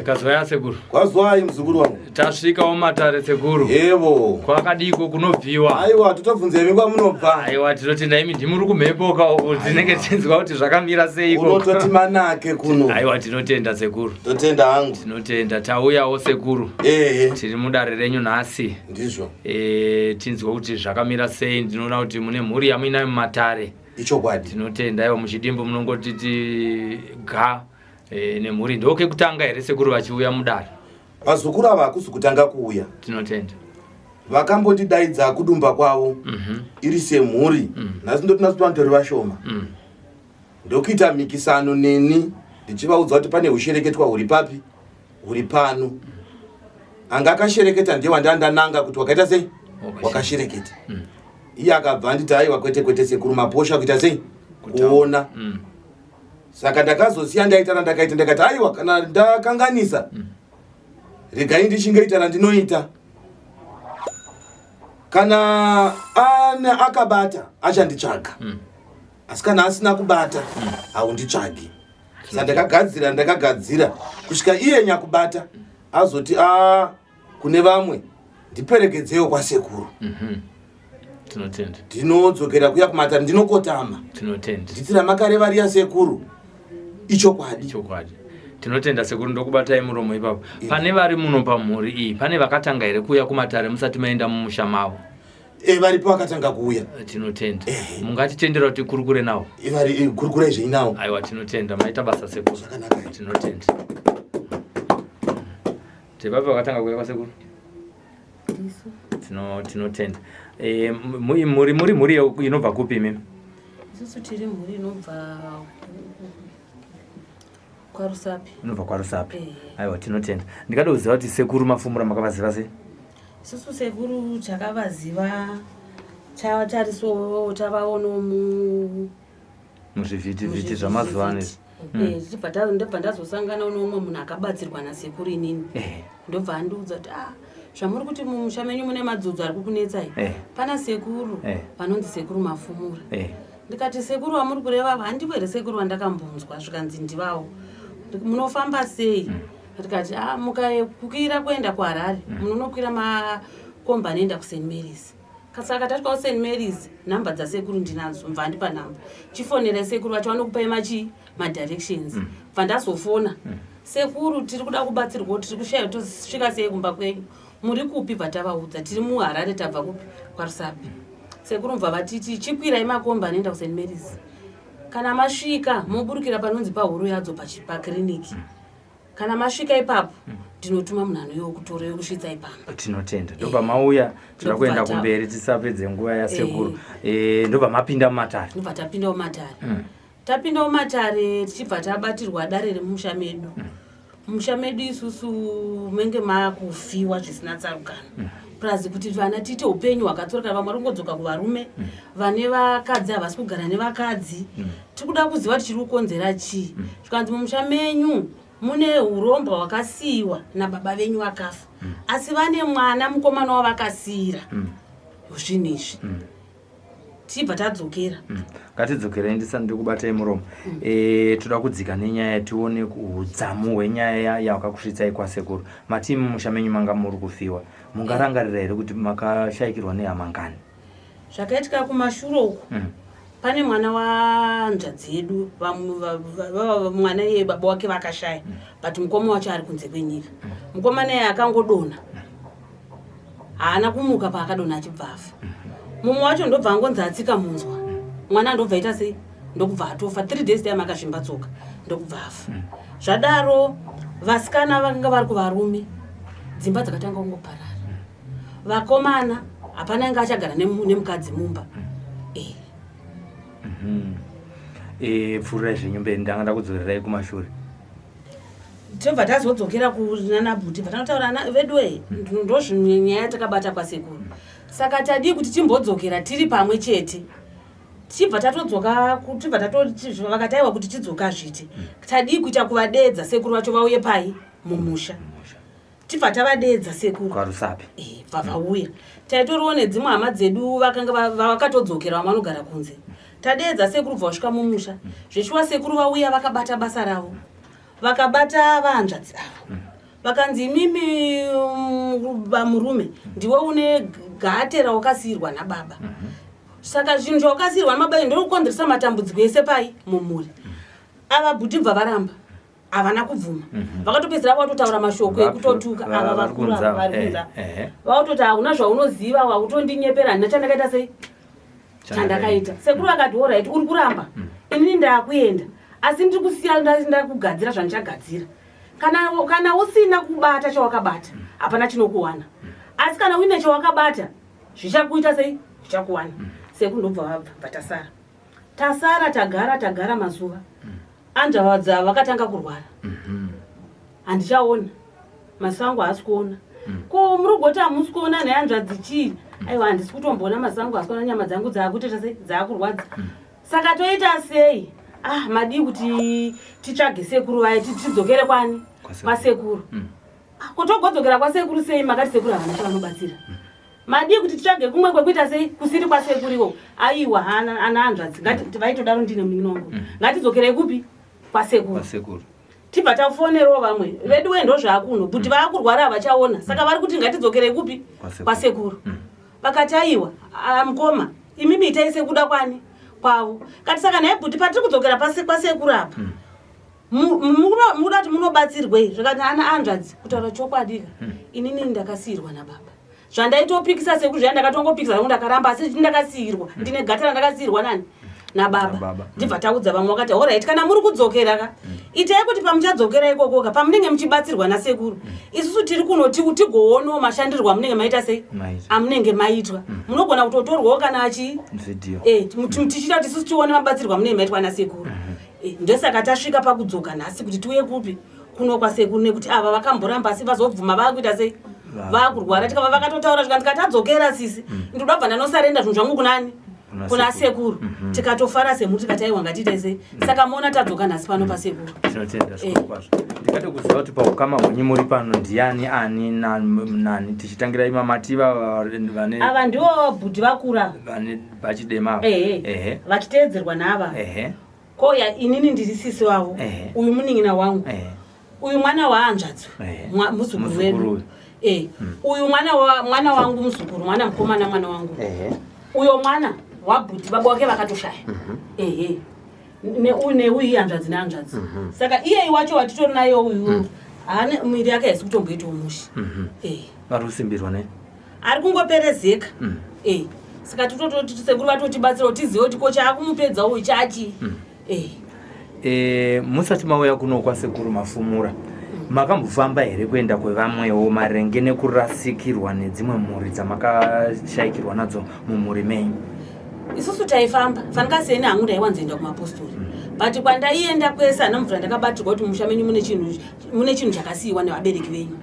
Kazoya sekuru. Kwazwai mzukuru wangu. Tasvika mumatare sekuru. Yebo. Kwakadiko kunobviwa. Aiwa totobvunza imi kwamunobva. Aiwa tinotenda imi ndimuri kumhepoka uko tinenge tinzwa kuti zvakamira sei iko. Unototi manake kuno. Aiwa tinotenda sekuru. Totenda hangu. Tinotenda tauyawo sekuru. Tiri mudare renyu nhasi. Ndizvo. Tinzwa kuti zvakamira sei ndinoona kuti mune mhuri yamuinayo mumatare. Ichokwadi. Tinotenda iwo muchidimbo munongotiti ga nemhuri ndoke kutanga here sekuru vachiuya mudare. Vazukuru ava hakusi kutanga kuuya. Tinotenda. Vakambotidaidza kudumba kwavo iri semhuri. Nhasi ndotina kuti vanhu tori vashoma. Ndokuita mikisano neni ndichivaudza kuti pane ushereketwa huri papi huri pano. Anga akashereketa ndiye wandandananga kuti wakaita sei wakashereketa. Iye akabva anditi aiwa kwete kwete sekuru maposha kuita sei kuona. Saka ndakazosiya ndaitara ndakaita ndakati aiwa kana ndakanganisa regai ndichingaitara ndinoita. Kana ana akabata achanditsvaga. Asi kana asina kubata haunditsvagi. Saka ndakagadzira kusvika iye nyakubata azoti kune vamwe ndiperekedzewo kwasekuru. Tinotenda. Ndinodzokera kuya kumatare ndinokotama. Tinotenda. Nditira makareva riya sekuru. Ichokwadi. Ichokwadi. Tinotenda sekuru ndokubatai muromo ipapo. Pane vari muno pamhuri iyi, pane vakatanga here kuuya kumatare musati maenda mumusha mavo. Varipo vakatanga kuuya. Tinotenda. Mungatitendera kuti kurukure nawo. Vari kurukure zveinawo. Aiwa tinotenda maita basa sekuru. Zvakanaka. Tinotenda. Tevapo vakatanga kuuya kwasekuru. Tinotenda. Muri inobva kupi mimi? Isusu tiri muri inobva kwaRusapi. Inobva kwaRusapi. Aiwa tinotenda. Ndikada kuziva kuti sekuru mafumura makavaziva sei? Isusu sekuru chakavaziva tariso tavaono muzvivhiti zvamazuva ano. Ndobva ndazosangana nomumwe munhu akabatsirwa nasekuru inini. Ndobva andiudza kuti zvamuri kuti mumusha menyu mune madzudzu ari kukunetsai. Pana sekuru vanonzi sekuru mafumure. Ndikati sekuru wamuri kureva handiwo here sekuru wandakambonzwa zvikanzi ndivawo. Munofamba sei? Ndikati mukakwira kuenda kuHarare munonokwira makomba anoenda kuSt Mary's. Saka tasvika kuSt Mary's nhamba dzasekuru ndinadzo mva ndipa nhamba. Chifonera sekuru vacho vanokupai madirections. Bva ndazofona. Sekuru tiri kuda kubatsirwa tiri kushaya tosvika sei kumba kwenyu. Muri kupi vatavaudza tiri muHarare tabva kupi kwaRusapi. Sekuru mva vatiti chikwirai makomba anoenda kuSt Mary's. Kana masvika moburukira panonzi pahuro yadzo pakiriniki. Kana masvika ipapo ndinotuma munhu anouya kutoreyo kusvitsa ipamba. Tinotenda. Ndobva mauya toda kuenda kumberi tisapedze nguva yasekuru. Ndobva mapinda mumatare. Ndobva tapinda mumatare. Tapinda mumatare tichibva tabatirwa dare remusha medu. Musha medu isusu menge makufiwa zvisina tsarukano. Plus kuti vana tiite upenyu hwakatsoreka vamwe ringodzoka kuvarume. Vane vakadzi havasi kugara nevakadzi. Tikuda kuziva kuti chiri kukonzera chii. Zvikanzi mumusha menyu mune urombo hwakasiyiwa nababa venyu vakafa. Asi vane mwana mukomana wavakasiyira. Zvinhu izvi. Tibva tadzokera. Ngatidzokerei ndisati ndikubatai muromo. Toda kudzika nenyaya tione udzamu hwenyaya yawakakusvitsai kwasekuru. Matimu musha menyu manga muri kufiwa. Mungarangarira here kuti makashayikirwa nehama ngani? Zvakaitika kumashure uko. Pane mwana wanzvadzi yedu mwana iye baba wake vakashaya. But mukoma wacho ari kunze kwenyika. Mukoma naye akangodonha. Haana kumuka paakadonha achibva afa. Mumwe wacho ndobva angonzi atsika munzwa. Mwana ndobva aita sei? Ndokubva atofa 3 days time akazvimba tsoka. Ndokubva afa. Zvadaro vasikana vanga vari kuvarume. Dzimba dzakatanga kungoparara. Vakomana hapana anga achagara nemukadzi mumba. Pfuurai zvenyu mberi ndangada kudzokerai kumashure. Tobva tazodzokera kunana Bhuti. Vanotaura veduwe ndozvinyaya takabata kwasekuru. Saka tadi kuti timbodzokera tiri pamwe chete. Tibva tatodzoka tibva vakataiwa kuti tidzoka zviti. Tadi kuita kuvadedza sekuru vacho vauye pai mumusha. Tibva tavadedza sekuru kwaRusapi. Bva vauya. Taitoriwo nedzimwe hama dzedu vakanga vakatodzokera vamanogara kunze. Tadedza sekuru bva vasvika mumusha. Zvechiwa sekuru vauya vakabata basa ravo. vakabata vahanzvadzi ava vakanzi imimi murume ndiwe une gate rawakasiyirwa nababa saka zvinhu zvawakasiyirwa nababa ndokukonzeresa matambudziko ese pai mumhuri ava bhutibva varamba havana kubvuma vakatopedzera vatotaura mashoko ekutotuka ava vakura varikunza vakatoti hauna zvaunoziva wakutondinyeperani nachandakaita sei chandakaita sekuru vakati orit uri kuramba inini ndaakuenda asi ndiri kusiya ndakugadzira zvandichagadzira kana usina kubata chawakabata hapana chinokuwana asi kana uine chawakabata zvichakuita sei zvichakuwana sekuru ndobva vabva tasara tagara mazuva anjavadza vakatanga kurwara handichaona maziso angu haasi kuona ko murugoti hamusi kuona nehanzvadzi chii aiwa handisi kutomboona maziso angu haasi kuona nyama dzangu dzaakutoita sei dzaakurwadza saka toita sei madii kuti titsvage sekuru vaye tidzokere kwani kwasekuru kutogodzokera kwasekuru sei makati sekuru havana chavanobatsira madii kuti titsvage kumwe kwekuita sei kusiri kwasekuru iwo aiwa ana hanzvadzi vaitodaro ndine muninongo ngatidzokerei kupi kwasekuru tibva tafonerawo vamwe vedu wendo zvaakuno kuti vaakurwara havachaona saka vari kuti ngatidzokerei kupi kwasekuru vakati aiwa mukoma imimi itai sekuda kwani kwavo kati saka naye bhuti patiri kudzokera kwasekuru apa muda kuti munobatsirwei zvikati ana hanzvadzi kutaura chokwadika inini ndakasiyirwa nababa zvandaitopikisa sekuru zvaya ndakatongopikisa zvangu ndakaramba asi ndakasiyirwa ndine gata randakasiyirwa nani nababa ndibva taudza vamwe vakati orit kana muri kudzokera itai kuti pamuchadzokera ikokoka pamunenge muchibatsirwa nasekuru isusu tiri kunoti tigoonawo mashandirwo amunenge maita sei amunenge maitwa munogona kutotorwawo kana tichita kuti isusu tione mabatsirwo amunenge maitwa nasekuru ndosaka tasvika pakudzoka nhasi kuti tiuye kupi kuno kwasekuru nekuti ava vakamboramba asi vazobvuma vakuita sei vakurwara tikava vakatotaura zvikanzi katadzokera sisi ndoda bva ndanosarenda zvinhu zvangu kunani kuna sekuru tikatofara semuri tikati aiwa ngatiite sei saka mona tadzoka nhasi pano pasekuru tinotenda zvokwazvo ndikati kuziva kuti paukama hwenyu muri pano ndiani ani nani tichitangira imamativa vane ava ndivo bhudhi vakura vane vachidema vachiteedzerwa nava koya inini ndiri sisi wavo uyu munin'ina wangu uyu mwana wahanzvadzi muzukuru wedu uyu mwana wangu muzukuru mwana mukomana mwana wangu uyo mwana wabhudhi baba wake vakatoshaya neuyu hanzvadzi nehanzvadzi saka iyei wacho watitori nayo uyu haane mwiri yake haisi kutomboitawo mushi vari kusimbirwa ne ari kungoperezeka saka titototi sekuru vatotibatsira tizive kuti ko chaakumupedza uyu chachi musati mauya kuno kwasekuru mafumura makambofamba here kuenda kwevamwewo marenge nekurasikirwa nedzimwe mhuri dzamakashayikirwa nadzo mumhuri menyu isusu taifamba fanikasiyeni hangu ndaiwanzoenda kumapostori but kwandaienda kwese hana mvura ndakabatirwa kuti musha menyu mune chinhu chakasiyiwa nevabereki venyu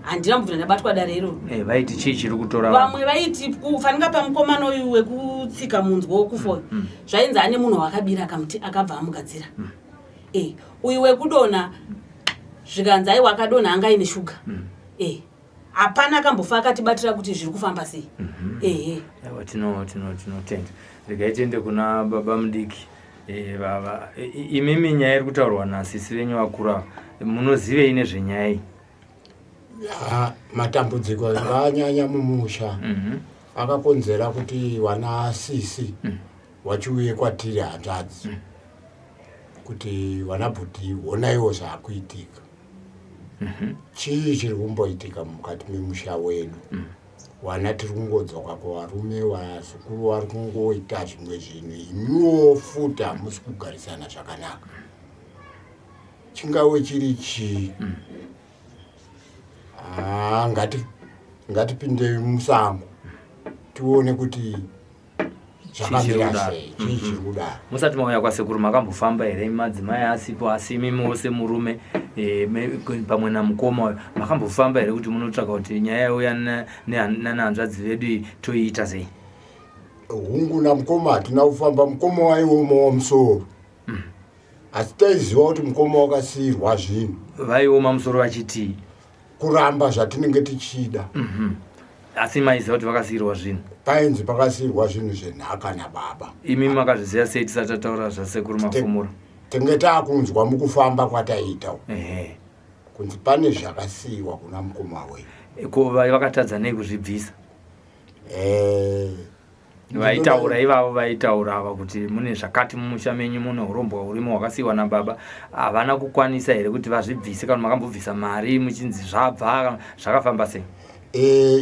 handina mvura ndabatwa dare iroro vaiti chii chiri kutora vamwe vaiti fanika pamukomana uyu wekutsika munzwa wokufoyo zvainzi ane munhu wakabira akabva amugadzira uyu wekudonha zvikanzi aiwa akadonha anga ine shuga hapana akambofa akatibatira kuti zviri kufamba sei tinotenda regai tiende kuna baba mudiki baba imimi nyaya iri kutaurwa nasisi venyu vakura munozivei nezvenyaya iyi matambudziko anganyanya mumusha akakonzera kuti wana sisi wachiuye kwatiri hanzvadzi kuti wana bhudhi onaiwo zvaakuitika chii chiri kumboitika mukati memusha wedu wana tiri kungodzoka kuvarume vazukuru vari kungoita zvimwe zvinhu imiwo futi hamusi kugarisana zvakanaka chingave chiri chii ngatipindei musango tione kuti zvakamira sei chii chiri kudaro musati mauya kwasekuru makambofamba here madzimai asipo asi imimi wose murume pamwe namukoma makambofamba here kuti munotsvaka kuti nyaya yauya nehanzvadzi vedu toiita sei hungu namukoma hatina kufamba mukoma waioma wamusoro asi taiziva kuti mukoma wakasiyirwa zvinhu vaioma musoro vachitii kuramba zvatinenge tichida asi maiziva kuti vakasiyirwa zvinhu painzi pakasiyirwa zvinhu zvenhaka nababa imi makazviziva sei tisati tataura zvasekuru mafumura tengeta kunzwa mukufamba kwataita kunzi pane zvakasiyiwa kuna mukoma wedu ko vakatadza nei kuzvibvisa vaitaura ivavo vaitaura ava kuti mune zvakati mumusha menyu muno urombo urimo hwakasiyiwa nababa havana kukwanisa here kuti vazvibvise kana makambobvisa mari muchinzi zvabva zvakafamba sei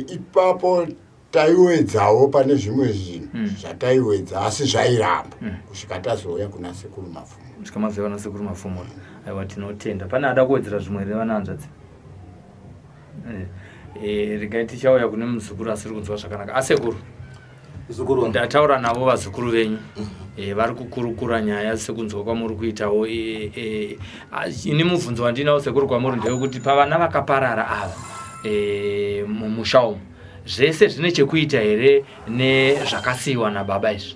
ipapo taiwedzawo pane zvimwe zvinhu zvataiwedza asi zvairamba kusvika tazouya kuna sekuru Mafumure kusvika mazoya kuna sekuru Mafumure aiwa tinotenda pane ada kuwedzera zvimwe here vana hanzvadzi regai tichauya kune muzukuru asiri kunzwa zvakanaka asekuru ndataura navo vazukuru venyu vari kukurukura nyaya sekunzwa kwamuri kuitawo ini mubvunzo wandinawo sekuru kwamuri ndeyekuti pavana vakaparara ava mumusha umu zvese zvine chekuita here nezvakasiyiwa nababa izvi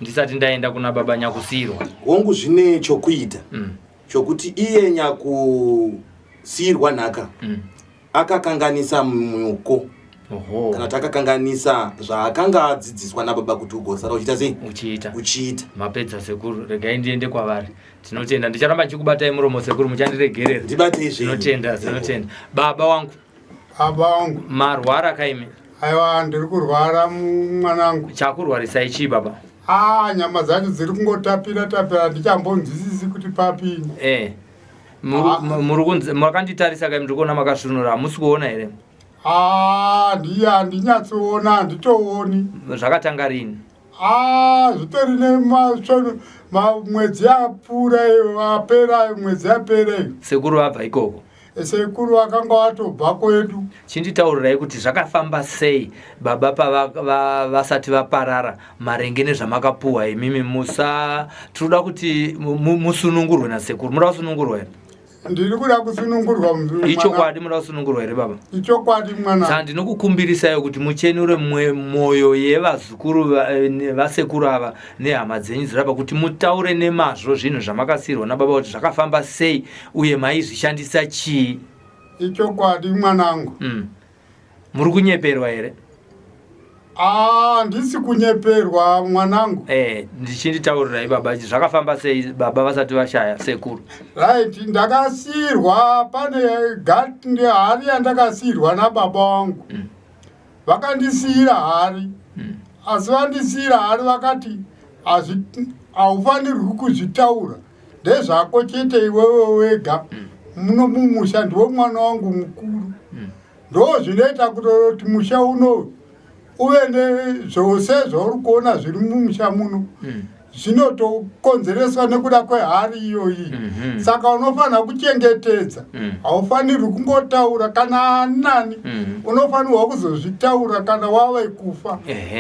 ndisati ndaenda kuna baba nyakusiyirwa hongu zvine chokuita chokuti iye nyakusiyirwa nhaka akakanganisa muko kana takakanganisa zvaakanga adzidziswa nababa kuti ugosara uchiita sei uchiita mapedza sekuru regai ndiende kwavari tinotenda ndicharamba ndichikubatai muromo sekuru muchandiregerera ndibatei tinotenda baba wangu marwara kaime aiwa ndiri kurwara mwanangu chakurwarisa ichi baba nyama dzacho dziri kungotapira ndichambonzwisisi kuti papini makanditarisa kai muri kuona makasvinura hamusi kuona here handinyatsoona handitooni zvakatanga rini zvitori nemwedzi yapfuura apera mwedzi yapera iyo sekuru vabva ikoko sekuru akanga watobva kwedu chinditaurirai kuti zvakafamba sei baba pavasati vaparara marenge nezvamakapuwa imimi tinoda kuti musunungurwe nasekuru muda kusunungurwa here ndiri kuda kusunungurwa ichokwadi muda kusunungurwa here baba ichokwadi mwana saka ndinokukumbirisayo kuti muchenure mwoyo yevazukuru vasekuru ava nehama dzenyu dzirapa kuti mutaure nemazvo zvinhu zvamakasiyirwa nababa kuti zvakafamba sei uye maizvishandisa chii ichokwadi mwanangu muri kunyeperwa here ndisi kunyeperwa mwanangu ndichinditaurirai baba zvakafamba sei baba vasati vashaya sekuru right ndakasiyirwa pane hari yandakasiyirwa nababa wangu vakandisiyira hari asi vandisiyira hari vakati haufanirwi kuzvitaura ndezvako chete iwewe wega muno mumusha ndiwo mwana wangu mukuru ndo zvinoita kuti musha uno uve nezvose zvauri kuona zviri mumusha muno zvinotokonzereswa nekuda kwehari iyoyi saka unofanira kuchengetedza haufanirwi kungotaura kana ani nani unofanirwa kuzozvitaura kana wave kufa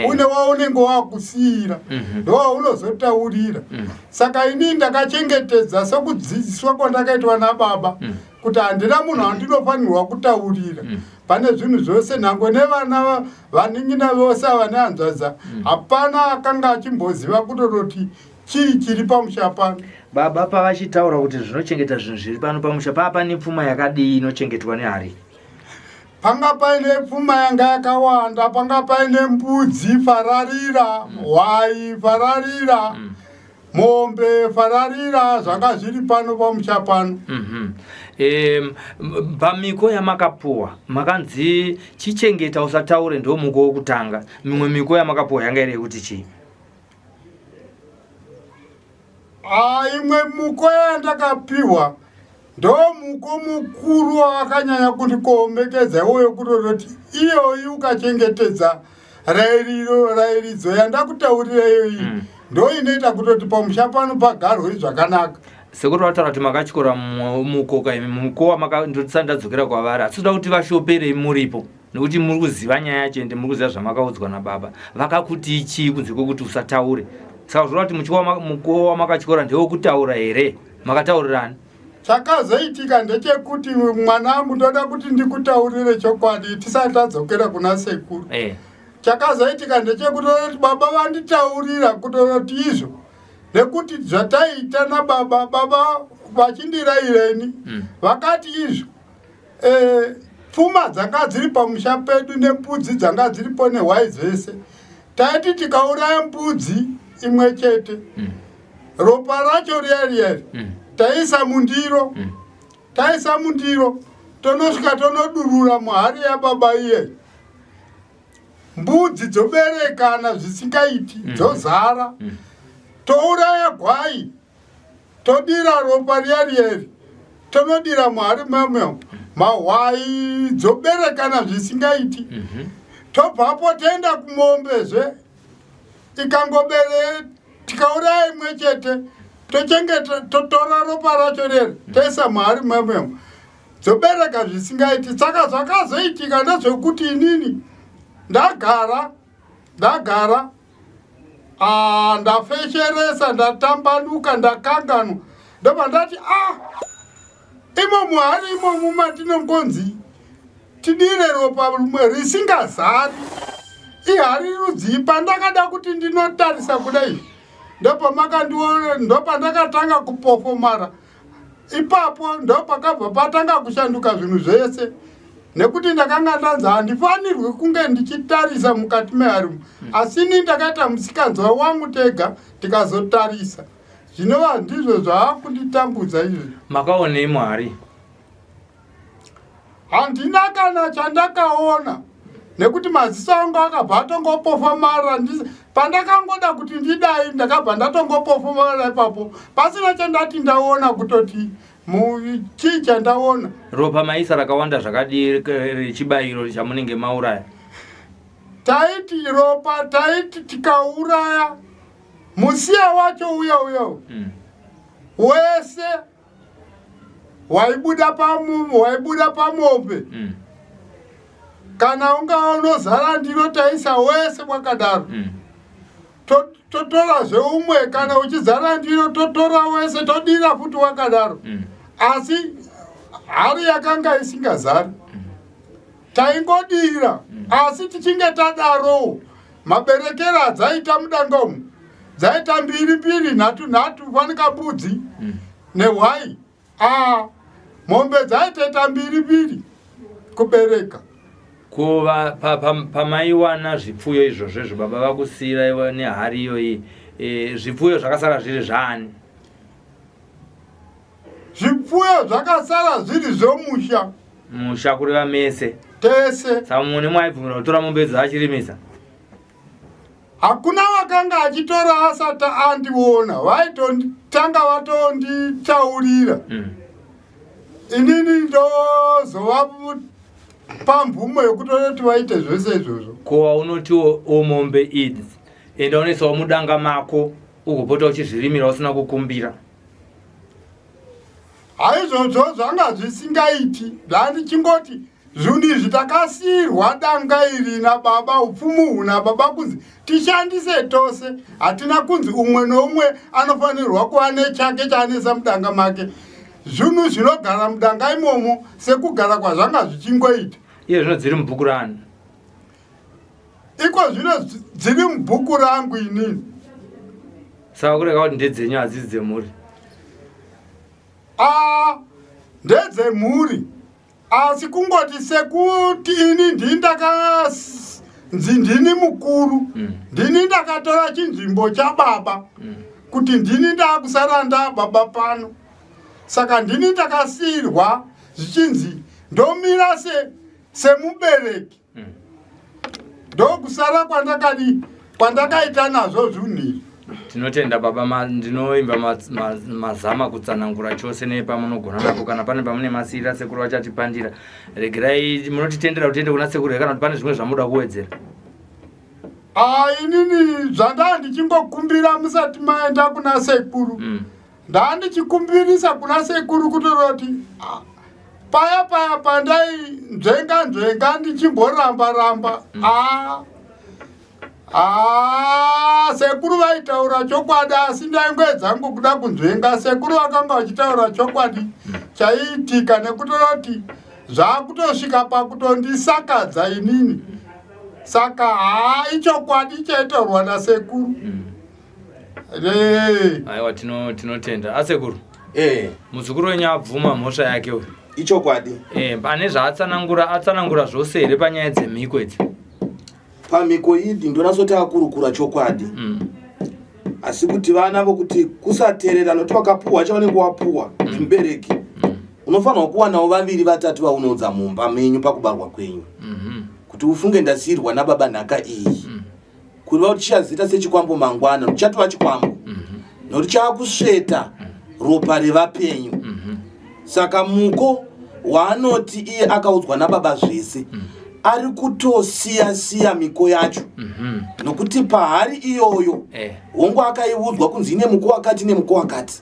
une waunenge wakusiyira ndowaunozotaurira saka ini ndakachengetedza sokudzidziswa kwandakaitwa nababa kuti handina munhu wandinofanirwa kutaurira pane zvinhu zvose nhango nevana vaningina vose vane hanzvadza hapana akanga achimboziva kutototi chii chiri pamusha pano baba pavachitaura kuti zvinochengeta zvinhu zviri pano pamusha pane pfuma yakadii inochengetwa nehari panga paine pfuma yanga yakawanda panga paine mbudzi fararira hwai fararira mombe fararira zvanga zviri pano pamusha pano pamiko yamakapuwa makanzi chichengeta usataure ndo muko wokutanga mimwe miko yamakapuwa yanga iri yekuti chii imwe muko yandakapiwa ndo muko mukuru wakanyanya kundikomekedza iwoyo kutototi iyoyi ukachengetedza rairidzo yandakutaurira iyoyi ndo inoita kutoti pamusha pano pagarwe zvakanaka sekuru vataura kuti makatyora muko kaimi muko wamandadzokera kwavari asi toda kuti vashoperei muripo nekuti muri kuziva nyaya yacho ende muri kuziva zvamakaudzwa nababa vakakuti chii kunze kwekuti usataure saka zvoda kuti muko wamakatyora ndewokutaura here makataurirani chakazoitika ndechekuti mwanangu ndoda kuti ndikutaurire chokwadi tisati tadzokera kuna sekuru chakazoitika ndechekuti baba vanditaurira kutoti izvo nekuti zvataita nababa vachindiraireni vakati izvo pfuma dzanga dziri pamusha pedu nembudzi dzanga dziripo nehwai zvese taiti tikauraya mbudzi imwe chete ropa racho riari taisa mundiro tonosvika tonodurura muhari yaBaba iye. Mbudzi dzoberekana zvisingaiti dzozara, touraya gwai, todira ropa riari tonodira muhari mamwe mahwai dzoberekana zvisingaiti. Tobvapo toenda kumombezve ikangobere tikauraya imwe chete tochengeta totora ropa racho reri toisa muhari mamwe dzobereka zvisingaiti. Saka zvakazoitika ndezvekuti inini ndagara ndafesheresa ndatambanuka ndakanganwa ndobva ndati imo muhari imomu matinongonzi tidire ropa rumwe risingazari ihari rudzii. Pandakada kuti ndinotarisa kudai ndopandakatanga kupofomara. Ipapo ndopakabva patanga kushanduka zvinhu zvese, nekuti ndakanga ndanzi handifanirwi kunge ndichitarisa mukati mehari, asi ini ndakaita musikanzwa wangu tega tikazotarisa. Zvinova ndizvo zvaakunditambudza izvi. Makaonei Mwari? Handina kana chandakaona, nekuti maziso angu akabva atongopofomara. Pandakangoda kuti ndidai ndakabva ndatongopofomara ipapo, pasina chandati ndaona kutoti chii chandaona. Ropa maisa rakawanda zvakadii rechibayiro chamunenge mauraya? Taiti ropa, taiti tikauraya musiya wacho uya wese waibuda pamombe. Kana unozara ndiro taisa wese wakadaro. Totora zveumwe, kana uchizara ndiro totora wese todira futi wakadaro. Asi hari yakanga isingazari. Taingodira, asi tichinge tadaro maberekero adzaita mudenga umu dzaita mbiri nhatu fanika mbudzi nehwai. Mombe dzaita mbiri kubereka. Kuva pamaiwana zvipfuyo izvozvo zvaBaba vakusiyira nehari iyoyi, zvipfuyo zvakasara zviri zvani? Zvipfuyo zvakasara zviri zvomusha. Musha kureva mese tese. Saka mune mwaibvumira kutora mombe dzachirimisa? Hakuna wakanga achitora asati andiona. Vaitotanga vatonditaurira. Inini ndozova pamvumo yekutoti vaite zvese izvozvo. Kowa unotiwo mombe idzi enda unoisawo mudanga mako ugopota uchizvirimira usina kukumbira? Haizvozvo zvanga zvisingaiti. Ndandichingoti zvinhu izvi takasiyirwa danga iri naBaba, upfumu naBaba kunzi tishandise tose. Hatina kunzi umwe noumwe anofanirwa kuva nechake chaanesa mudanga make. Zvinhu zvinogara mudanga imomo sekugara kwazvanga zvichingoita. Iye zvino dziri mubhuku rani? Iko zvino dziri mubhuku rangu inini. Saka kureka kuti ndedzenyu hadzisi dzemhuri? Ndedzemhuri, asi kungoti sekuti ini ndini mukuru, ndini ndakatora chinzvimbo chaBaba, kuti ndini ndakusara ndaBaba pano. Saka ndini ndakasiyirwa zvichinzi ndomira semubereki. Ndokusara kwandakaita nazvo zvinhu. Tinotenda Baba, ndinoimba mazama kutsanangura chose nepamunogona napo. Kana pane pamune masiyira sekuru vachatipandira, regerai munotitendera kutiende kuna sekuru, kana kuti pane zvimwe zvamuda kuwedzera? Inini zvandandichikumbira musati maenda kuna sekuru, ndandichikumbirisa kuna sekuru kutoroti paya pandai nzvenga ndichimboramba. Sekuru vaitaura chokwadi, asi ndaingwedzangu kuda kunzvenga. Sekuru vakanga vachitaura chokwadi chaiitika, nekutoroti zvakutosvika pakutondisakadza inini. Saka ichokwadi chaitorwa nasekuru. Aiwa, tinotenda. Asekuru, muzukuru wenyu abvuma mhosva yake uyu? Ichokwadi. Pane zvaatsanangura zvose here panyaya dzemhiko idzi? Pamhiko idzi ndonasoti akurukura chokwadi. asi kuti vana vokuti kusateerera noti wakapuwa chavanenge wapuwa mubereki unofanirwa kuwanawo vaviri vatatu vaunoudza mumba menyu pakubarwa kwenyu kuti ufunge ndasiyirwa nababa nhaka iyi kuva kuti chichazita sechikwambo mangwana uchatova chikwambo nokuti chaakusveta ropa revapenyu saka muko waanoti iye akaudzwa nababa zvese ari kutosiya miko yacho nokuti pahari iyoyo hongu akaiudzwa kunzi ine muko wakati nemuko wakati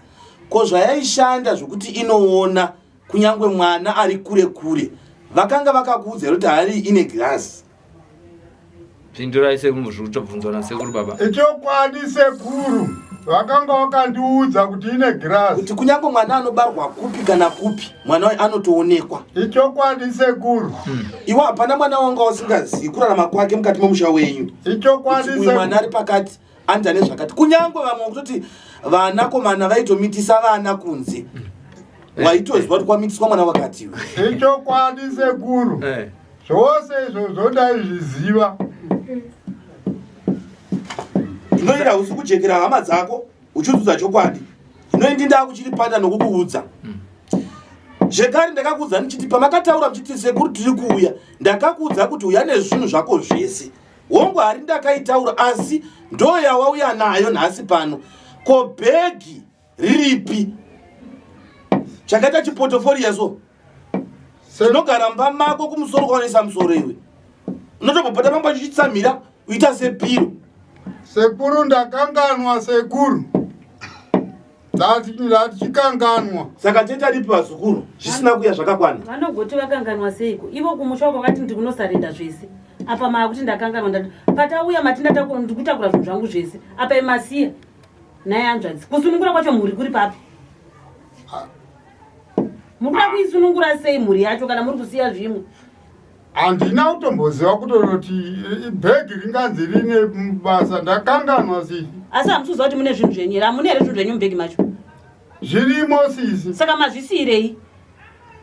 ko zvayaishanda zvokuti inoona kunyangwe mwana ari kure kure vakanga vakakuudza kuti hari ine girasi pindurai sekutobvunzwa nasekuru baba ichokwadi sekuru vakanga vakandiudza kuti ine girasi kuti kunyangwe mwana anobarwa kupi kana kupi mwana wayo anotoonekwa ichokwadi sekuru iwe hapana mwana wanga usingazivi kurarama kwake mukati memusha wenyu ichokwadi uyu mwana ari pakati anoita nezvakati kunyangwe vamwe kutoti vanakomana vaitomitisa vana kunze waitoziva kuti kwamitiswa mwana wakati ichokwadi sekuru zvose izvo zvodaizviziva inoira usi kujekera hama dzako uchiudzudza chokwadi inoindi ndakuchiripanda nokukuudza zvekare ndakakuudza ndichiti pamakataura muchiti sekuru tiri kuuya ndakakuudza kuti uya nezvinhu zvako zvese hongu hari ndakaitaura asi ndo yawauya nayo nhasi pano ko bhegi riripi chakaita chipotoforiya so tinogara mba mako kumusoro kwaonesa musoro iwe unotobopota pamba chichitsamira uita sepiro sekuru ndakanganwa sekuru ndatichikanganwa saka teta ripi vazukuru zvisina kuya zvakakwana vanogoti vakanganwa seiko ivo kumusha kwakati ndikunosarenda zvese apa maakuti ndakanganwa ndati patauya ndikutakura zvinhu zvangu zvese apa imasiya naye anzvadzi kusunungura kwacho mhuri kuri papi mukuda kuisunungura sei mhuri yacho kana muri kusiya zvimwe handina kutomboziva kutoti bhegi ringanzi rine basa ndakanganwa sisi asi hamuchiziva kuti mune zvinhu zvenyu here hamune here zvinhu zvenyu mubhegi macho zvirimo sisi saka mazvisiyirei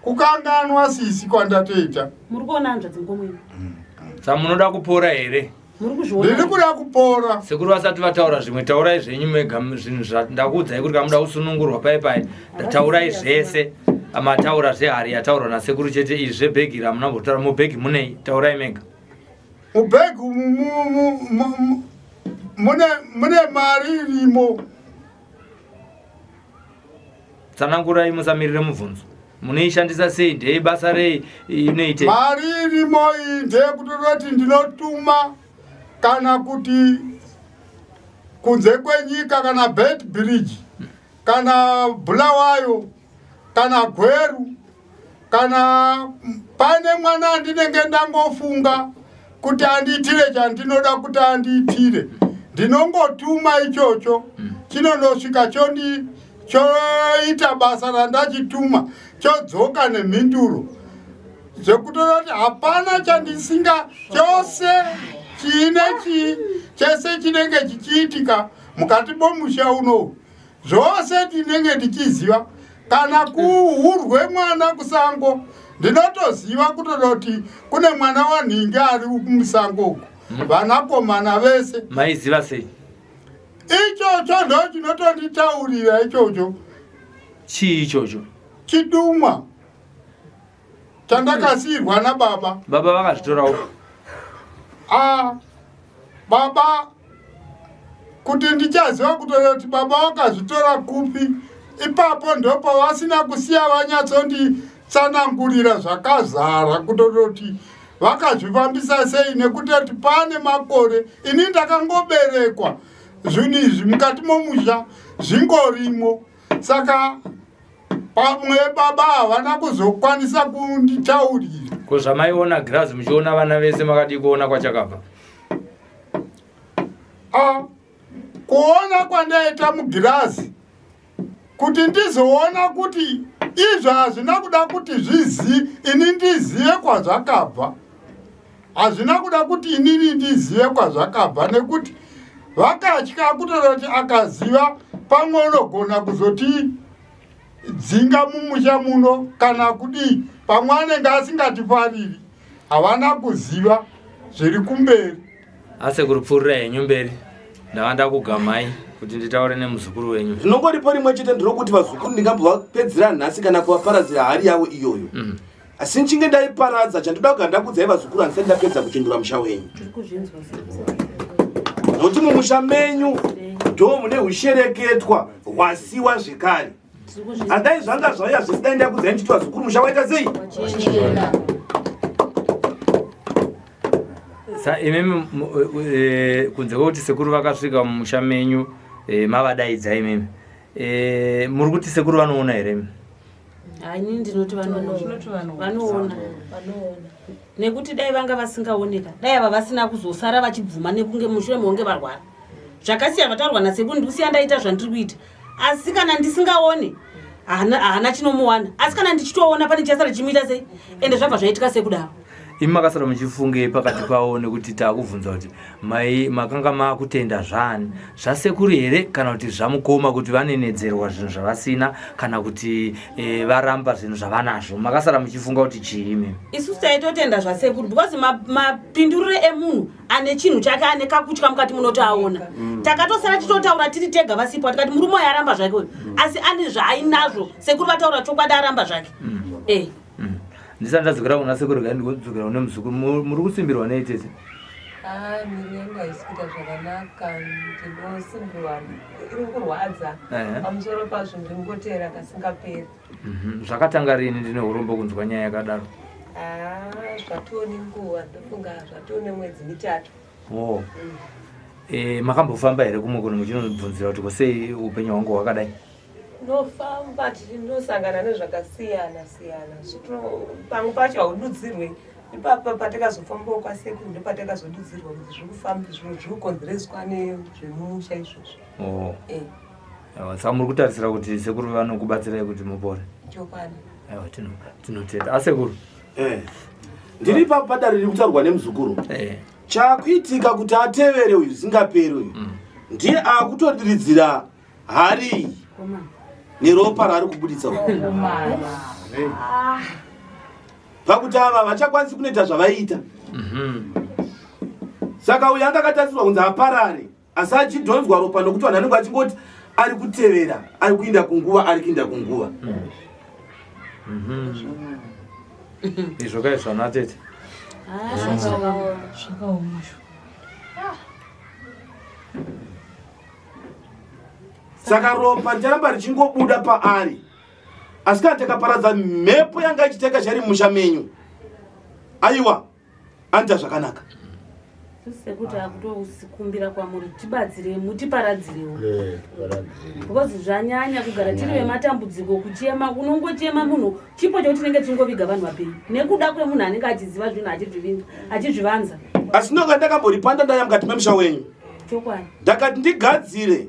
kukanganwa sisi kwandatoita muri kuona hanzvadzi ngomwenu samunoda kupora here muri kuzviona ndiri kuda kupora sekuru vasati vataura zvimwe taurai zvenyu mega zvinhu zvandakuudzai kuti kamuda kusunungurwa paipai taurai zvese amataura zvehari yataurwa nasekuru chete izvi zvebhegi ramunambotaura mubhegi munei taurai mega mubhegi mune mari irimo tsanangurai musamirire mubvunzo munoishandisa sei ndei basa rei inoite mari irimo iyi ndeyekutoti ndinotuma kana kuti kunze kwenyika kana bed bridge kana bulawayo kana gweru kana pane mwana andinenge ndangofunga kuti andiitire chandinoda kuti andiitire ndinongotuma ichocho chinondosvika choita basa randachituma chodzoka nemhinduro zvekutoti hapana chandisinga chose chese chinenge chichiitika mukati momusha unowu zvose ndinenge ndichiziva kana kuhurwe mwana kusango ndinotoziva kutoti kune mwana wanhingi ari kumusango uku vanakomana vese maiziva sei ichocho ndo chinotonditaurira ichocho chii ichocho chidumwa chandakasiyirwa nababa baba vakazvitorawo baba kuti ndichaziva kutoti baba wakazvitora kupi ipapo ndopa vasina kusiya vanyatsonditsanangurira zvakazara kutoti vakazvifambisa sei nekutoti pane makore ini ndakangoberekwa zvinhu izvi mukati momusha zvingorimo saka pamwe baba havana kuzokwanisa kunditaurira ko zvamaiona girazi muchiona vana vese makadi kuona kwachakabva kuona kwandaita mugirazi kuti ndizoona kuti izvo hazvina kuda kuti ini ndizive kwazvakabva hazvina kuda kuti inini ndizive kwazvakabva nekuti vakatya kutoti akaziva pamwe unogona kuzoti dzinga mumusha muno kana kudii pamwe anenge asingatifariri havana kuziva zviri kumberi asi kuripfurira henyu mberi ndavanda kugamai kuti nditaure nemuzukuru wenyu. Zvinongoripo rimwe chete ndinokuti vazukuru ndingambovapedzera nhasi kana kuvaparadzira hari yavo iyoyo. Asi nchinge ndaiparadza chandoda kugara ndakudzai vazukuru handisati ndapedza kuchendura musha wenyu. Nokuti mumusha menyu ndo mune ushereketwa hwasiwa zvekare. Handai zvanga zvauya zvisidai ndakudzai nchiti vazukuru musha waita sei? Imimi kunze kwekuti sekuru vakasvika mumusha menyu mavadaidza imimi. Muri kuti sekuru vanoona here? Ini ndinoti vanoona. Nekuti dai vanga vasingaoneka, dai ava vasina kuzosara vachibvuma nekunge mushure mekunge varwara. Zvakasiyana vataurwa nasekuru ndikusiya ndaita zvandiri kuita. Asi kana ndisingaone hana chinomuwana. Asi kana ndichitoona pane chasara chimuita sei? Ende zvabva zvaitika sekudaro. Imi makasara muchifunge pakati pavo nekuti takubvunza kuti mai makanga makutenda zvani zvasekuru here kana kuti zvamukoma kuti vanenedzerwa zvinhu zvavasina kana kuti varamba zvinhu zvavanazvo, makasara muchifunga kuti chii imi? Isusu taitotenda zvasekuru because mapindurire emunhu ane chinhu chake ane kakutya mukati munotoaona. Takatosara tichitotaura tiri tega vasipo tikati murume uyu aramba zvake uyu asi ane zvaainazvo sekuru vataura chokwadi aramba zvake. Ndisati ndadzokera kuna sekuru gani ndikudzokera kune muzukuru muri kusimbirwa neitete? Miri yangu haisi kuita zvakanaka ndinosimbirwa iri kurwadza pamusoro pazvo ndinongotera kasingaperi. Zvakatanga rini ndine urombo kunzwa nyaya yakadaro? Zvatoo nenguva ndofunga zvatoo nemwedzi mitatu. Makambofamba here kumwe kuno muchinobvunzira kuti kosei upenyu hwangu hwakadai? Ndinofamba tichinosangana nezvakasiyana siyana. Pamwe pacho haududzirwe. Ipapa patakazofambawo kwasekuru ndopatakazodudzirwa kuti zviri kukonzereswa nezvemusha izvozvo. Saka muri kutarisira kuti sekuru vanokubatsirai kuti mupore? Chokwadi. Tinotenda. Asekuru? Ndiri papadare riri kutaurwa nemuzukuru. Chakuitika kuti atevere uyu zingaperi uyu ndiye akutodiridzira hari neropa raari kubuditsa uyu. Pakuti ava vachakwanisi kunoita zvavaita. Saka uyu anga akatarisirwa kunzi aparare asi achidhonzwa ropa nokuti vanhu anenge achingoti ari kutevera, ari kuinda kunguva, ari kuinda kunguva. Izvo kaizvana tete? Saka ropa richaramba richingobuda paari. Asi kana takaparadza mhepo yanga ichiteka chari musha menyu, aiwa anta zvakanaka. Sekuti akutosikumbira kwamuri tibatsire mutiparadzirewo. Because zvanyanya kugara tiri vematambudziko kuchema unongochema munhu chipo chotinenge tingoviga vanhu vapenyu nekuda kwemunhu anenge achiziva zvinhu achizvivanza. Asi ndonga ndakamboripa ndaya mukati memusha wenyu. Chokwadi. Ndakati ndigadzire.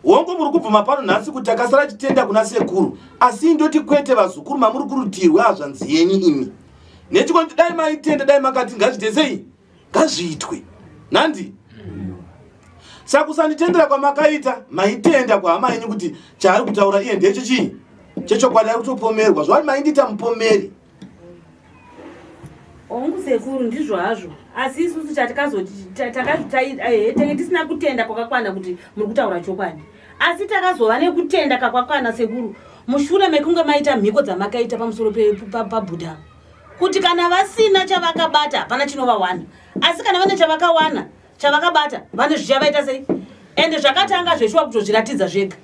Wongo muri kubvuma pano nhasi kuti takasara chitenda kuna sekuru. Asi ndoti kwete vazukuru mamuri kurutirwa hazvanzi yenyu imi. Nechikuti dai maitenda dai makati ngazviite sei? Ngazviitwe. Nandi? Saka kusanditendera kwamakaita maitenda kwahama yenyu kuti chaari kutaura iye ndecho chii? Chechokwadi ari kutopomerwa. Zvati maindita mupomeri. Ongu sekuru ndizvo hazvo. Asi isusu chatikazoti tenge tisina kutenda kwakakwana kuti muri kutaura chokwadi. Asi takazova nekutenda kakakwana sekuru mushure mekunge maita mhiko dzamakaita pamusoro pabudha. Kuti kana vasina chavakabata hapana chinovawana. Asi kana vane chavakawana, chavakabata, vane zvichavaita sei? Ende zvakatanga zveshuwa kutozviratidza zvega.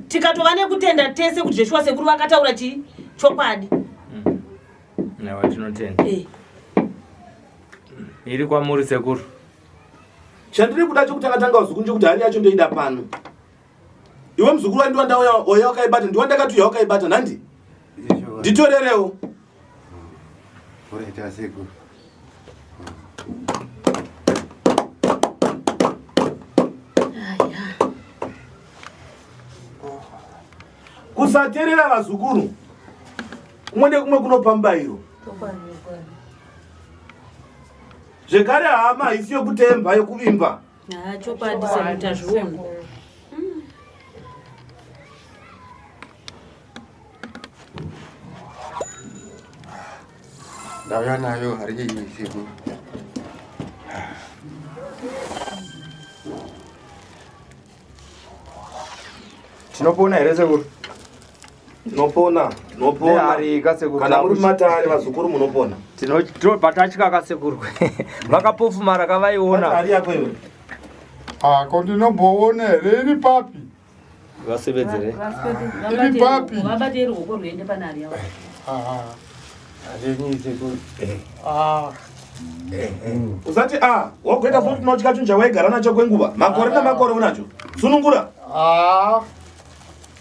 Tikatova nekutenda tese kuti zveshuwa sekuru vakataura chii? Chokwadi. Nawa tinotenda. Iri kwamuri sekuru? Chandiri kuda chokutanga uzukuru kuti hari yacho ndoida pano. Iwe muzukuru wangu ndiwanda oya wakaibata, ndiwanda kati wakaibata nandi? Nditorerewo. Oreta sekuru. Kusaterera vazukuru. Kumwe nekumwe kunopambairo. Zvekare hama isi yokutemba yokuvimba. Chokwadi sekuta zviona. Ndauya nayo hari iyi sekuru. Tinopona here sekuru? Tinopona. Kana muri matare vazukuru munopona. Patatya kasekuru. Vakapofumara kavaiona. Matare yako iwe. Ko ndinomboona here iri papi? Vasevedzere. Iri papi? Vabate ruoko rwende panari yavo. Usati wakuita futi tinotya chunja waigara nacho kwenguva. Makore namakore unacho. Sunungura.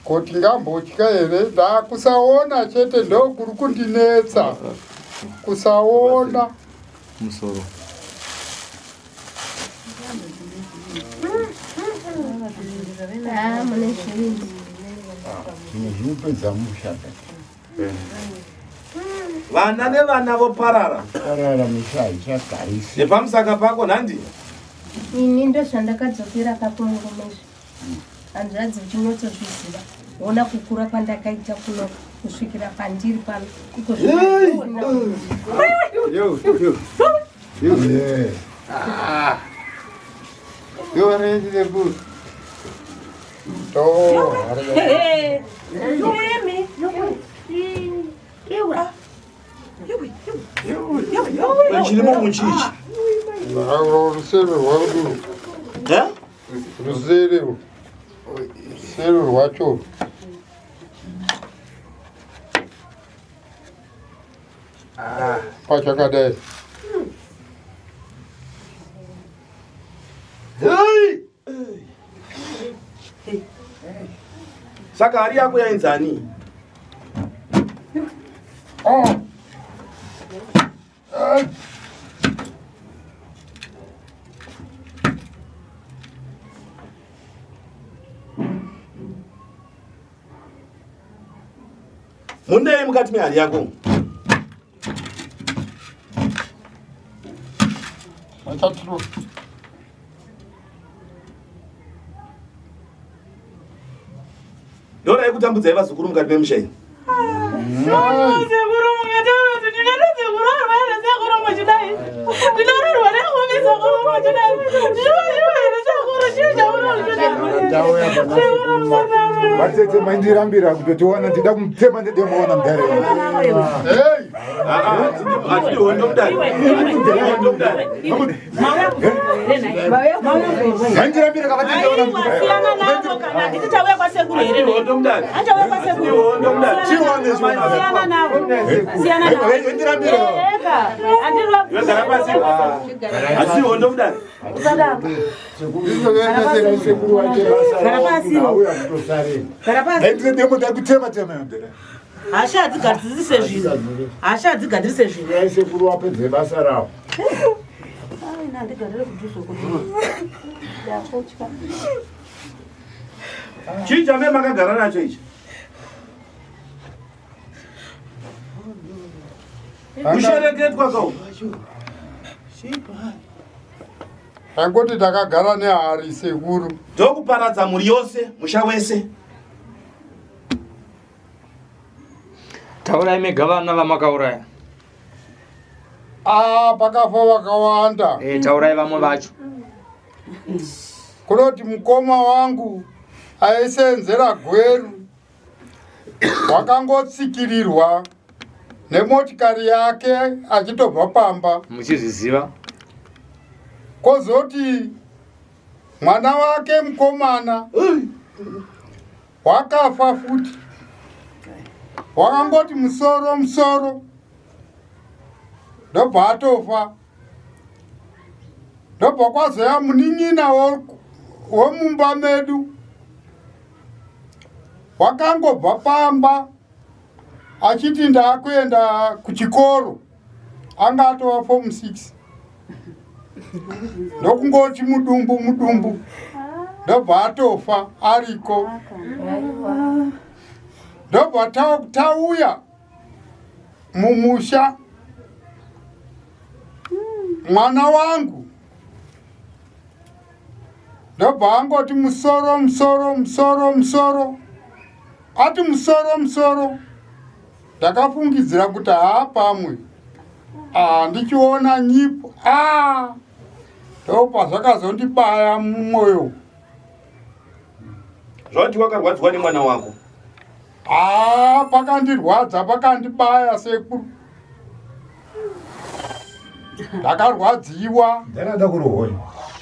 Kuti ngambotya here ndakusaona chete ndokuri kundinetsa. Kusaona. Musoro. Vana nevana voparara. Nepamusaka pako nhandi. Ini ndo zvandakadzokera kakumungomezvo. Hanzvadzi uchinyotsozviziva. Ona kukura kwandakaita kuno kusvikira pandiri pano. Chirimo muchichi. Rusere rwacho. Pachakadai. Saka hari yako yainzani. Mundei mukati mehari yako. Machatro. Ndora yekutambudzai vazukuru mukati memushayi. Vatete maindirambira kutotiwana ndida kumutema ndedemuona mudare. Atidi hondo mudare. Maindirambira kavatete mudare. Siyana navo kana nditauya kwasekuru here. Hondo mudare. Achauya kwasekuru. Hondo mudare. Siyana navo. Siyana navo. Maindirambira. Andirwa. Yogara pasi. Asi hondo mudare. Usada. Sekuru wache basa. Karapasi. Auya kutosareni. Karapasi. Ndidemo ndakutema tema mudare. Hasha adzigadzirise zvinhu. Hasha adzigadzirise zvinhu. Yai sekuru wapedze basa rawo. Ai nandigadire kudhuzo kuti. Yakotya. Chii chambe makagara nacho ichi? Kushereketwa kau. Angoti takagara nehari sekuru. Ndokuparadza muri yose, musha wese. Taurai megavana vamakauraya. Pakafa vakawanda. Taurai vamwe vacho. Kunoti mukoma wangu aisenzera gweru. Wakangotsikirirwa nemotikari yake achitobva pamba. Muchizviziva. Kozoti mwana wake mukomana wakafa futi. Wakangoti musoro. Ndobva atofa. Ndobva kwazoya munin'ina womumba medu. Wakangobva pamba achiti ndakuenda kuchikoro. Anga atova form 6. Ndokungoti mudumbu. Ndobva atofa ariko. Ndobva tauya mumusha. Mwana wangu ndobva angoti musoro. Ati musoro. Ndakafungidzira kuti pamwe. Ndichiona nyipo. Ndopa zvakazondibaya mumwoyo. zvati wakarwadziwa nemwana wako. Pakandirwadza pakandibaya sekuru. Ndakarwadziwa. Ndakada kurohoi.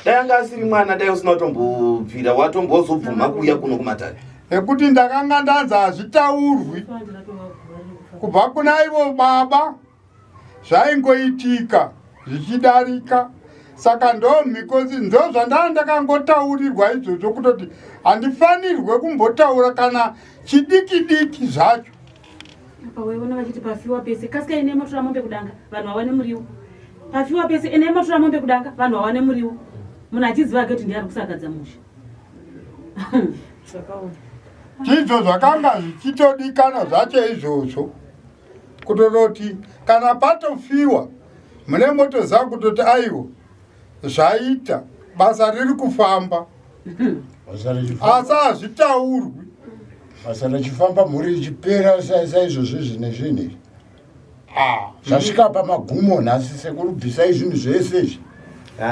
Dai anga asiri mwana dai usina kutombobvira watombozobvuma kuuya kuno kumatare. Ekuti ndakanga ndanzi hazvitaurwi kubva kuna ivo baba zvaingoitika zvichidarika. Saka ndomhikozi ndozvandanga ndakangotaurirwa izvozvo kutoti handifanirwe kumbotaura kana chidiki zvacho. Paweona vachiti pafiwa pese kasika ine matura mombe kudanga vanhu vawane muriwo. Pafiwa pese ine matura mombe kudanga vanhu vawane muriwo. Munhu achiziva kuti ndiye ari kusakadza musha. Chizvo zvakanga zvichitodikana zvacho izvozvo kutoti kana patofiwa mune motoziva kutoti aiwo zvaita basa riri kufamba. Asi hazvitaurwi. Basa richifamba mhuri ichipera saizvozvo zvinezvi. Zvasvika pamagumo nhasi sekurubvisai zvinhu zvese izvi.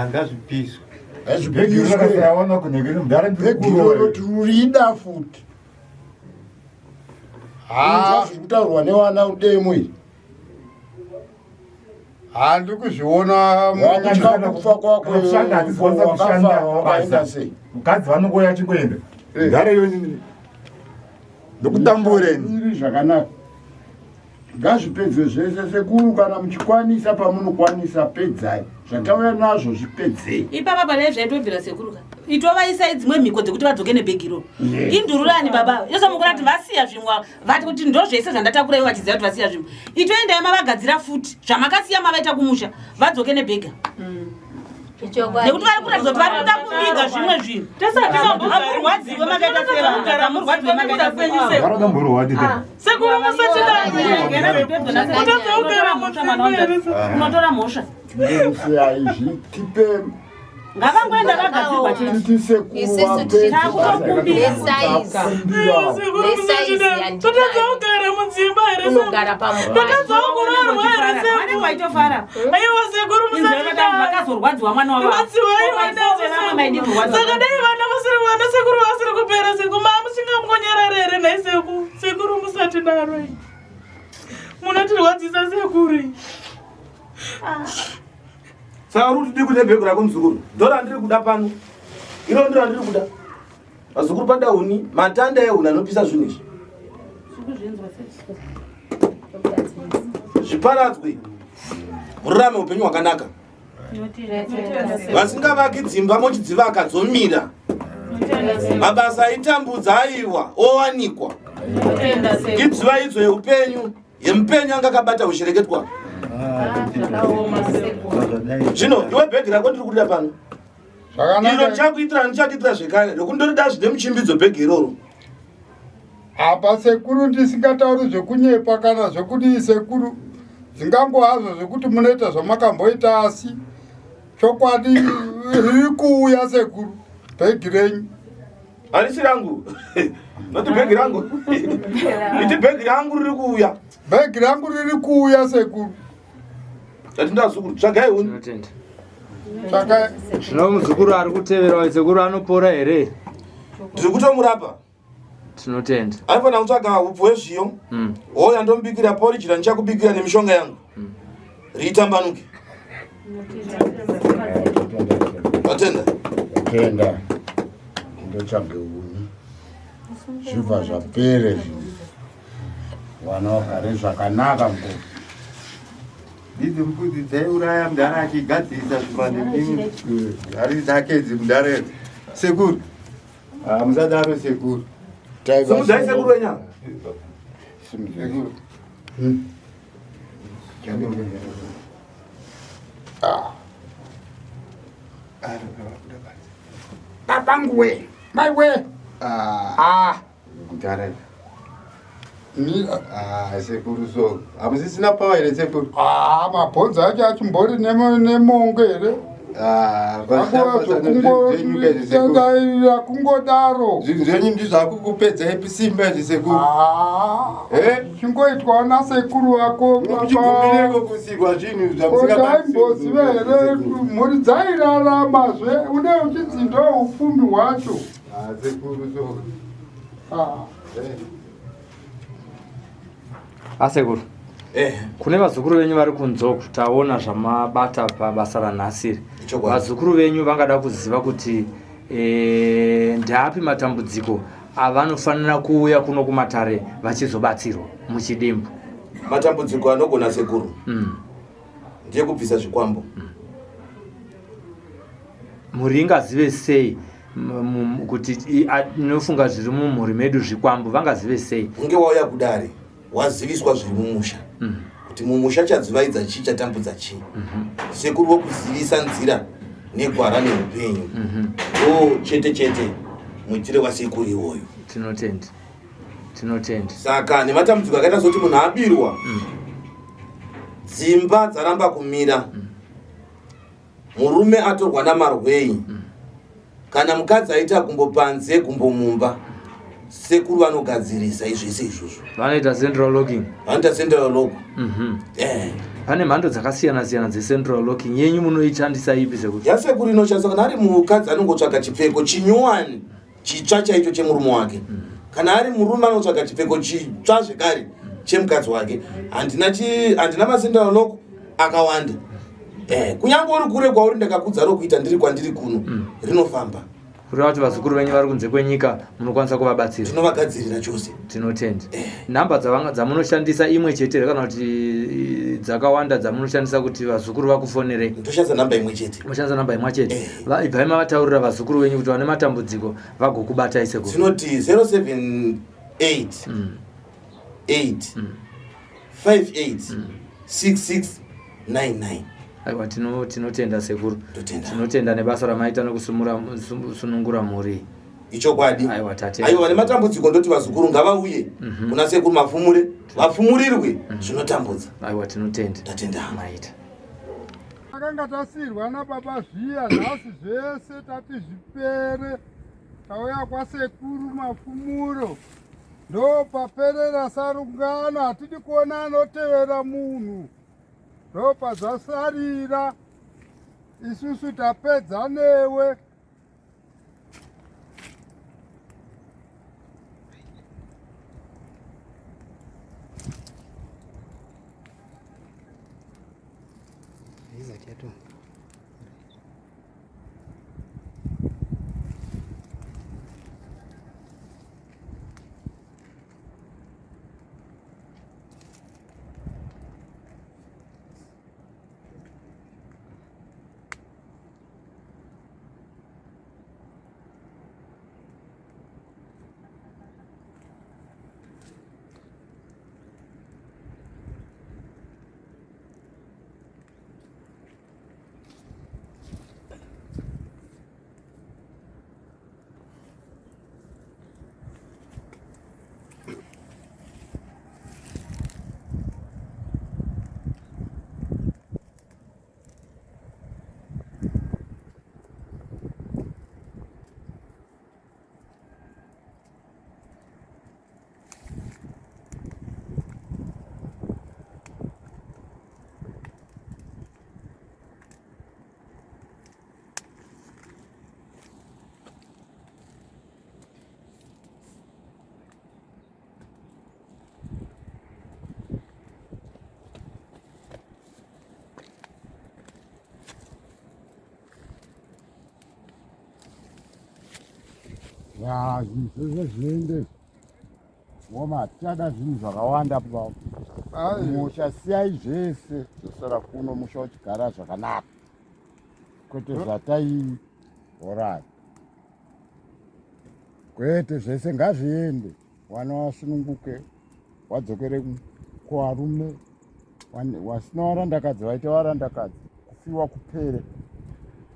Ngazvipiswe. Begiro roti rurida futi. Zviri kutaurwa nevana udemo iyi. Handi kuzviona wakatya kufa kwako wakaenda sei. Mukadzi vanongoya achingoenda. Ndareyo ndokutambure. Zvakanaka. Ngazvipedze zvese sekuru kana muchikwanisa pamunokwanisa pedzai. Zvatauya nazvo zvipedzei. Ipapa pane zvaitobvira sekuru. Itovaisai dzimwe mhiko dzekuti vadzoke nebhegiro. Indururani baba. Yose mukura kuti vasiya zvimwa. Vati kuti ndozvese zvandatakura ivo vachiziva kuti vasiya zvimwa. Itoendai mavagadzira futi. Zvamakasiya mavaita kumusha. Vadzoke nebhega. Nekuti vari kuratidza kuti vari kuda kuviga zvimwe zvinhu. Amurwadziwe makaita seva. Amurwadziwe makaita seva. Sekuru unotora mhosva. Tipe ngavangoenda vagadzirwa vakazorwadziwa mwana sekuru musati daro munotirwadzisa sekuru. Saka uri kuti kune bhegu rako muzukuru. Ndora ndiri kuda pano. Iro ndiro ndiri kuda. Mazukuru pada huni, matanda ehuni anopisa zvinhu izvi. Zviparadzwe. Murarame upenyu hwakanaka. Vasingavaki dzimba mochidziva akadzomira. Mabasa aitambudza aiwa owanikwa. Idziva idzo yeupenyu yemupenyu anga akabata ushereketwa. Zvino iwe bhegi rako ndiri kuda pano. Iro chakuitira ndichakuitira zvekare rekundorida zvine muchimbidzo bhegi iroro. Apa sekuru ndisingatauri zvekunyepa kana zvekuti sekuru dzingango hazvo zvekuti munoita zvamakamboita asi chokwadi riri kuuya sekuru bhegi renyu. Harisi rangu. Noti bhegi rangu. Iti bhegi rangu riri kuuya. Bhegi rangu riri kuuya sekuru. Tatinda zukuru tsvagai huni. Tsvagai. Zvino muzukuru ari kutevera sekuru anopora here? Ndiri kutomurapa. Tinotenda. Aifana kutsvaga upfu hwezviyo. Hoya ndombikira porridge ndichakubikira nemishonga yangu. Ritambanuke. Atenda. Atenda. Ndotsvage huni. Zvibva zvapere zvinhu. Vana vagare zvakanaka mbo. Idzi mbudzi dzaiuraya mudhara achigadzirisa zvipande hari dzake dzimudhara. Sekuru. Musadaro sekuru. Simudzai sekuru wenyama. Sekuru. Babangu we. My way. Mudhara. Sekuru so. Hamusisina pawa here sekuru. Mabhonzo acho achimbori nemongo here. Kungodaro zvinhu zvenyu ndizvakukupedzai pisimba izvi sekuru. Chingoitwa nasekuru wako muchibvumireko kusikwa zvinhu zvamusingaimbozive here mhuri dzairaramazve une uchidzindawo ufumi hwacho. Sekuru so Asekuru. Kune vazukuru venyu vari kunzoku taona zvamabata pabasa ranhasi. Vazukuru venyu vangada kuziva kuti ndapi matambudziko avanofanira kuuya kuno kumatare vachizobatsirwa muchidimbu. Matambudziko anogona sekuru ndiye kubvisa zvikwambo. Muri ngazive sei kuti inofunga zviri mumhuri medu zvikwambo vangazive sei? Unge wauya kudare waziviswa zviri mumusha kuti mumusha chadzivaidza chii chatambudza chii. Sekuru wokuzivisa nzira negwara neupenyu chete chete muitire wasekuru iwoyo. Tinotenda. Saka nematambudziko akaita zoti munhu abirwa dzimba dzaramba kumira, murume atorwa namarwei, kana mukadzi aita kumbopanze kumbomumba, sekuru vanogadzirisa izvese izvozvo. Vanoita central locking. Vanoita central lock. Pane mhando dzakasiyana siyana dzecentral locking. Yenyu munoishandisa ipi sekuru? Yasekuru inoshandiswa kana ari mukadzi anongotsvaga chipfeko chinyuwani chitsva chaicho chemurume wake, kana ari murume anotsvaga chipfeko chitsva zvekare chemukadzi wake. Handina macentral lock akawanda. Kunyange uri kure kwauri ndakakudza rokuita ndiri kwandiri kuno rinofamba. Kureva kuti vazukuru venyu vari kunze kwenyika munokwanisa kuvabatsira. Tinovagadzirira chose. Tinotenda. Nhamba dzamunoshandisa imwe chete kana kuti dzakawanda dzamunoshandisa kuti vazukuru vakufonere? Ndoshandisa namba imwe chete. Moshandisa namba imwe chete. Ibvai mavataurira vazukuru venyu kuti vane matambudziko vagokubatai sekuru. Tinoti 078 8 58 6699. Aiwa, tinotenda sekuru. Tinotenda nebasa ramaita nokusunungura mhuri. Ichokwadi. Aiwa tate. Aiwa, nematambudziko ndoti vazukuru ngavauye kuna sekuru mafumure vafumurirwe zvinotambudza. Aiwa, tinotenda. Tatenda maita. Akanga tasirwa nababa zviya nhasi zvese tati zvipere tauya kwasekuru mafumuro ndo paperera sarungano hatidi kuona anotevera munhu ndo pazasarira isusu tapedza newe. Ya, zvinhu zviende woma tichada zvinhu zvakawanda baba. Musha siyai zvese tosara kuno musha uchigara zvakanaka kwete zvatai orari kwete zvese ngazviende. Wana wasununguke wadzokere kuvarume wasina warandakadzi vaite warandakadzi kufiwa kupere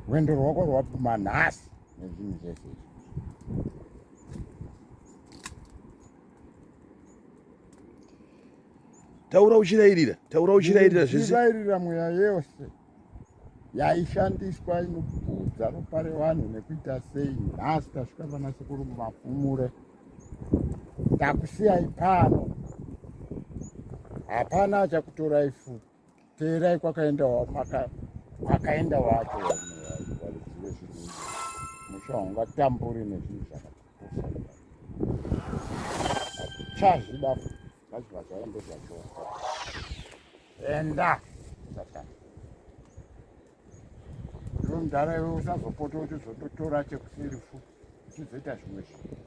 rwendo rwako rwapima nhasi nezvinhu zvese. Taura uchirairira zvese. Uchirairira mweya yose yaishandiswa inobvudza ropa revanhu nekuita sei. Nhasi tasvika pana sekuru mafumure takusiyai pano, hapana achakutorai futi. Teerai kwakaenda wacho walizive zvinhu musha ungatamburi nezvinhu zvakatosa. chazvidafu vachiva zvarambe zvachoa enda satani iwe mudhara iwe usazopota kuti uzototora chekusiri fu uchizoita zvimwe zvinhu.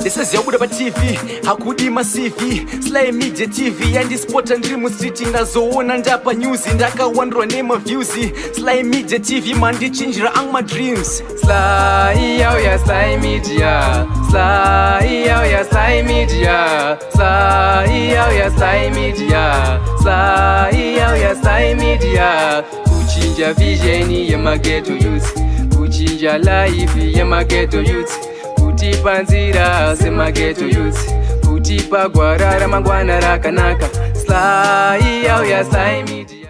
This is YaBaba TV, hakudi masivi Sly Media TV, yandispota ndiri mustreet ngazoona ndapa news ndakawandwa nemaviews. Sly Media TV mandichinjira ang my dreams. Sly ya Sly Media, Sly ya Sly Media, Sly ya Sly Media, Sly ya Sly Media. Kuchinja vision ya mageto youth, kuchinja life ya mageto youth, kutipa nzira semageto youth, kutipa gwara ramangwana rakanaka. Sly ya Sly Media.